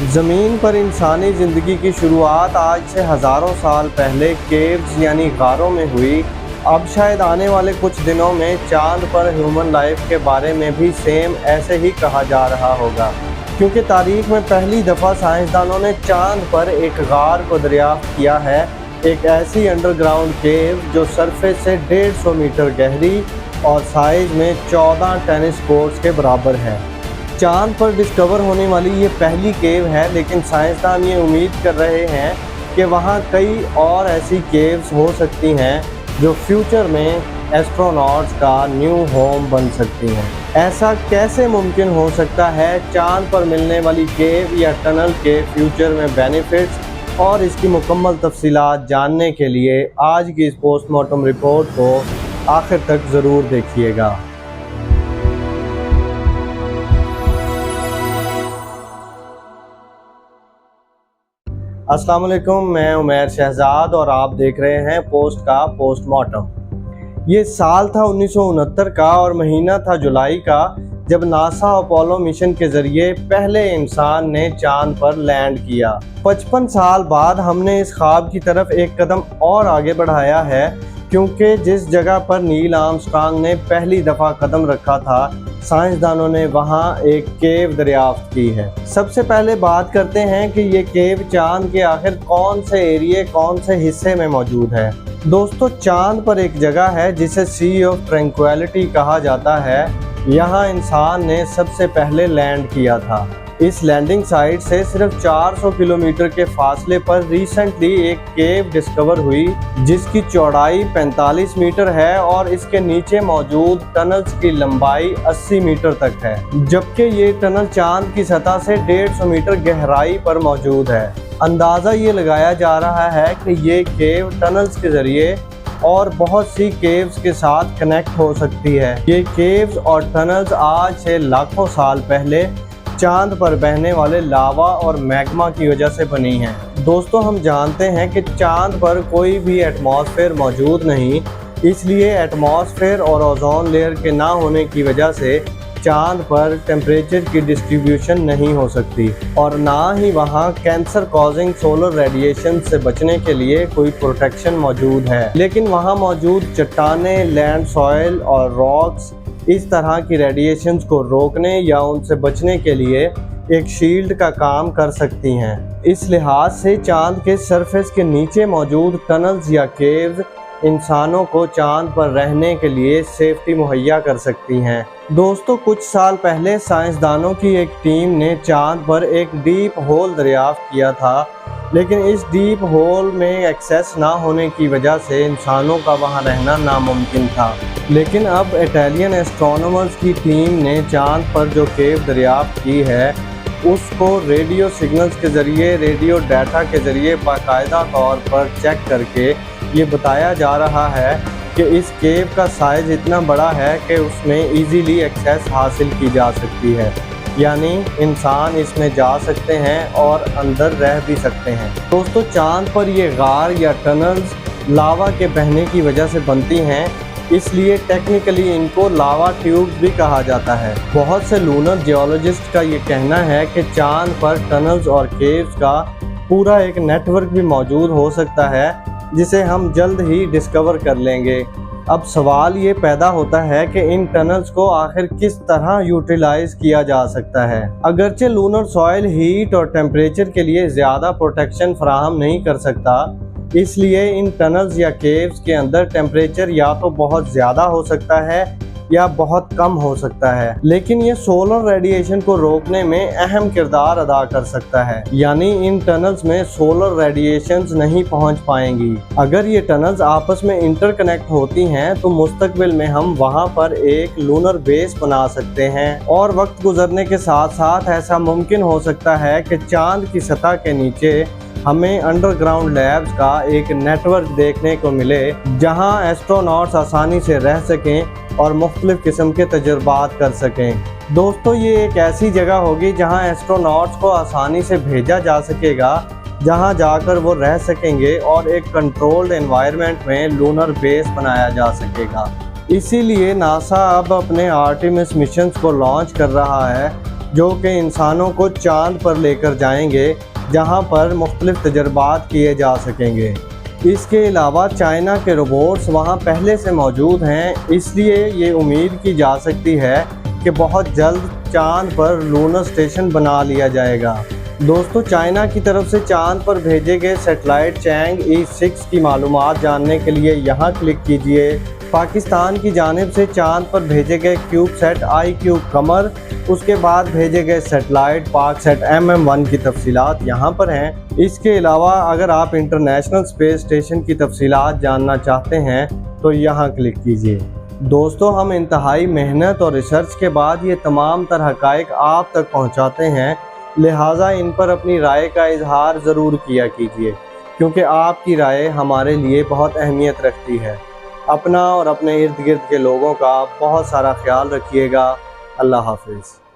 ज़मीन पर इंसानी ज़िंदगी की शुरुआत आज से हज़ारों साल पहले केव्स यानी गारों में हुई। अब शायद आने वाले कुछ दिनों में चांद पर ह्यूमन लाइफ के बारे में भी सेम ऐसे ही कहा जा रहा होगा, क्योंकि तारीख में पहली दफ़ा साइंसदानों ने चांद पर एक गार को दरियाफ्त किया है, एक ऐसी अंडरग्राउंड केव जो सरफेस से 150 मीटर गहरी और साइज़ में 14 टेनिस कोर्ट्स के बराबर है। चांद पर डिस्कवर होने वाली ये पहली केव है, लेकिन साइंसदान ये उम्मीद कर रहे हैं कि वहाँ कई और ऐसी केव्स हो सकती हैं जो फ्यूचर में एस्ट्रोनॉट्स का न्यू होम बन सकती हैं। ऐसा कैसे मुमकिन हो सकता है? चांद पर मिलने वाली केव या टनल के फ्यूचर में बेनिफिट्स और इसकी मुकम्मल तफसीलात जानने के लिए आज की इस पोस्टमार्टम रिपोर्ट को आखिर तक ज़रूर देखिएगा। अस्सलाम वालेकुम, मैं उमैर शहजाद और आप देख रहे हैं पोस्ट का पोस्टमार्टम। ये साल था 1969 का और महीना था जुलाई का, जब नासा अपोलो मिशन के ज़रिए पहले इंसान ने चांद पर लैंड किया। 55 साल बाद हमने इस ख्वाब की तरफ एक कदम और आगे बढ़ाया है, क्योंकि जिस जगह पर नील आर्मस्ट्रांग ने पहली दफ़ा कदम रखा था, साइंसदानों ने वहाँ एक केव दरियाफ्त की है। सबसे पहले बात करते हैं कि ये केव चांद के आखिर कौन से एरिए, कौन से हिस्से में मौजूद है। दोस्तों, चांद पर एक जगह है जिसे सी ऑफ ट्रैंक्विलिटी कहा जाता है। यहाँ इंसान ने सबसे पहले लैंड किया था। इस लैंडिंग साइट से सिर्फ 400 किलोमीटर के फासले पर रिसेंटली एक केव डिस्कवर हुई, जिसकी चौड़ाई 45 मीटर है और इसके नीचे मौजूद टनल्स की लंबाई 80 मीटर तक है, जबकि ये टनल चांद की सतह से 150 मीटर गहराई पर मौजूद है। अंदाज़ा ये लगाया जा रहा है कि ये केव टनल्स के ज़रिए और बहुत सी केव्स के साथ कनेक्ट हो सकती है। ये केव्स और टनल्स आज से लाखों साल पहले चांद पर बहने वाले लावा और मैग्मा की वजह से बनी हैं। दोस्तों, हम जानते हैं कि चांद पर कोई भी एटमॉस्फेयर मौजूद नहीं, इसलिए एटमॉस्फेयर और ओजोन लेयर के ना होने की वजह से चांद पर टेम्परेचर की डिस्ट्रीब्यूशन नहीं हो सकती और ना ही वहाँ कैंसर कॉजिंग सोलर रेडिएशन से बचने के लिए कोई प्रोटेक्शन मौजूद है। लेकिन वहाँ मौजूद चट्टानें, लैंड, सॉइल और रॉक्स इस तरह की रेडिएशंस को रोकने या उनसे बचने के लिए एक शील्ड का काम कर सकती हैं। इस लिहाज से चांद के सरफेस के नीचे मौजूद टनल्स या केव्स इंसानों को चांद पर रहने के लिए सेफ्टी मुहैया कर सकती हैं। दोस्तों, कुछ साल पहले साइंसदानों की एक टीम ने चांद पर एक डीप होल दरियाफ्त किया था, लेकिन इस डीप होल में एक्सेस ना होने की वजह से इंसानों का वहां रहना नामुमकिन था। लेकिन अब इटालियन एस्ट्रोनॉमर्स की टीम ने चांद पर जो केव दरियाफ्त की है, उसको रेडियो सिग्नल्स के ज़रिए, रेडियो डाटा के ज़रिए बाकायदा तौर पर चेक करके ये बताया जा रहा है कि इस केव का साइज़ इतना बड़ा है कि उसमें इजीली एक्सेस हासिल की जा सकती है, यानी इंसान इसमें जा सकते हैं और अंदर रह भी सकते हैं। दोस्तों, चांद पर ये गार या टनल्स लावा के बहने की वजह से बनती हैं, इसलिए टेक्निकली इनको लावा ट्यूब भी कहा जाता है। बहुत से लूनर जियोलॉजिस्ट का ये कहना है कि चांद पर टनल्स और केव्स का पूरा एक नेटवर्क भी मौजूद हो सकता है, जिसे हम जल्द ही डिस्कवर कर लेंगे। अब सवाल ये पैदा होता है कि इन टनल्स को आखिर किस तरह यूटिलाइज किया जा सकता है। अगरचे लूनर सॉइल हीट और टेम्परेचर के लिए ज़्यादा प्रोटेक्शन फराहम नहीं कर सकता, इसलिए इन टनल्स या केव्स के अंदर टेम्परेचर या तो बहुत ज़्यादा हो सकता है या बहुत कम हो सकता है, लेकिन ये सोलर रेडिएशन को रोकने में अहम किरदार अदा कर सकता है, यानी इन टनल्स में सोलर रेडिएशंस नहीं पहुंच पाएंगी। अगर ये टनल्स आपस में इंटरकनेक्ट होती हैं तो मुस्तकबिल में हम वहां पर एक लूनर बेस बना सकते हैं और वक्त गुजरने के साथ साथ ऐसा मुमकिन हो सकता है कि चांद की सतह के नीचे हमें अंडरग्राउंड लैब्स का एक नेटवर्क देखने को मिले, जहां एस्ट्रोनॉट्स आसानी से रह सकें और मुख्तलिफ किस्म के तजुर्बात कर सकें। दोस्तों, ये एक ऐसी जगह होगी जहां एस्ट्रोनॉट्स को आसानी से भेजा जा सकेगा, जहां जाकर वो रह सकेंगे और एक कंट्रोल्ड एनवायरनमेंट में लूनर बेस बनाया जा सकेगा। इसीलिए नासा अब अपने आर्टेमिस मिशंस को लॉन्च कर रहा है جو کہ انسانوں کو چاند پر لے کر جائیں گے، جہاں پر مختلف تجربات کیے جا سکیں گے۔ اس کے علاوہ چائنا کے روبوٹس وہاں پہلے سے موجود ہیں، اس لیے یہ امید کی جا سکتی ہے کہ بہت جلد چاند پر لونر اسٹیشن بنا لیا جائے گا۔ دوستو، چائنا کی طرف سے چاند پر بھیجے گئے سیٹلائٹ چینگ E6 کی معلومات جاننے کے لیے یہاں کلک کیجئے۔ پاکستان کی جانب سے چاند پر بھیجے گئے کیوب سیٹ iCube قمر، اس کے بعد بھیجے گئے سیٹلائٹ پاک سیٹ MM1 کی تفصیلات یہاں پر ہیں۔ اس کے علاوہ اگر آپ انٹرنیشنل اسپیس اسٹیشن کی تفصیلات جاننا چاہتے ہیں تو یہاں کلک کیجئے۔ دوستو، ہم انتہائی محنت اور ریسرچ کے بعد یہ تمام تر حقائق آپ تک پہنچاتے ہیں، لہٰذا ان پر اپنی رائے کا اظہار ضرور کیا کیجئے، کیونکہ آپ کی رائے ہمارے لیے بہت اہمیت رکھتی ہے۔ اپنا اور اپنے ارد گرد کے لوگوں کا بہت سارا خیال رکھیے گا۔ اللہ حافظ۔